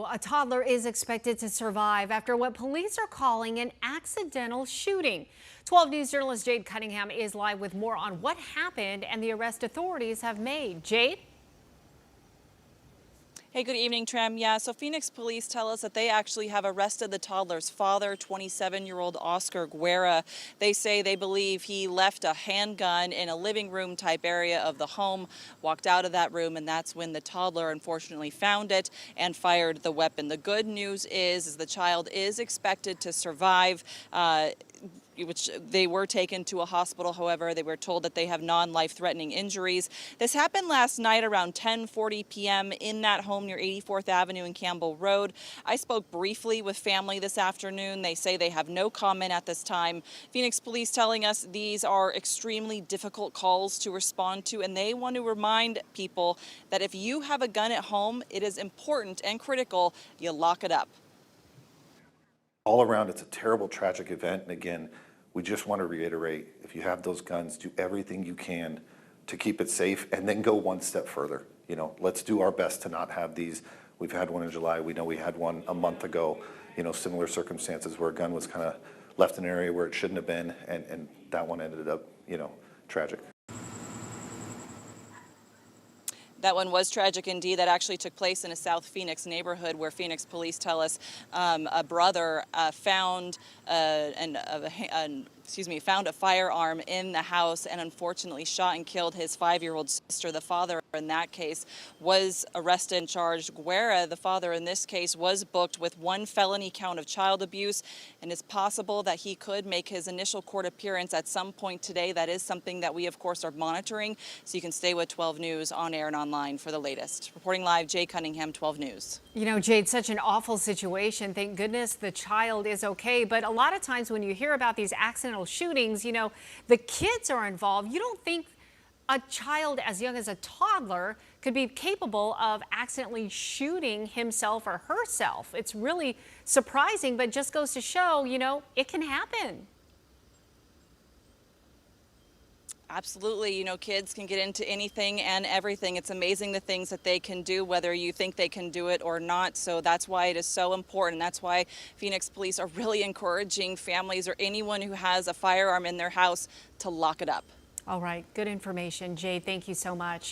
A toddler is expected to survive after what police are calling an accidental shooting. 12 News journalist Jade Cunningham is live with more on what happened and the arrest authorities have made. Jade? Hey, good evening, Trem. Yeah, so Phoenix police tell us that they actually have arrested the toddler's father, 27-year-old Oscar Guerra. They say they believe he left a handgun in a living room type area of the home, walked out of that room, and that's when the toddler unfortunately found it and fired the weapon. The good news is the child is expected to survive. Which they were taken to a hospital. However, they were told that they have non-life-threatening injuries. This happened last night around 10:40 p.m. in that home near 84th Avenue and Campbell Road. I spoke briefly with family this afternoon. They say they have no comment at this time. Phoenix police telling us these are extremely difficult calls to respond to, and they want to remind people that if you have a gun at home, it is important and critical you lock it up. All around, it's a terrible, tragic event. And again, we just want to reiterate, if you have those guns, do everything you can to keep it safe and then go one step further. You know, let's do our best to not have these. We've had one in July. We know we had one a month ago, you know, similar circumstances where a gun was kind of left in an area where it shouldn't have been. And that one ended up, you know, tragic. That one was tragic indeed. That actually took place in a South Phoenix neighborhood where Phoenix police tell us a brother found found a firearm in the house and unfortunately shot and killed his 5-year-old sister. The father in that case was arrested and charged. Guerra, the father in this case, was booked with 1 felony count of child abuse, and it's possible that he could make his initial court appearance at some point today. That is something that we, of course, are monitoring, so you can stay with 12 News on air and online for the latest. Reporting live, Jay Cunningham, 12 News. You know, Jade, such an awful situation. Thank goodness the child is okay. But a lot of times when you hear about these accidental shootings, you know, the kids are involved. You don't think a child as young as a toddler could be capable of accidentally shooting himself or herself. It's really surprising, but just goes to show, you know, it can happen. Absolutely. You know, kids can get into anything and everything. It's amazing the things that they can do, whether you think they can do it or not. So that's why it is so important. That's why Phoenix police are really encouraging families or anyone who has a firearm in their house to lock it up. All right. Good information. Jade, thank you so much.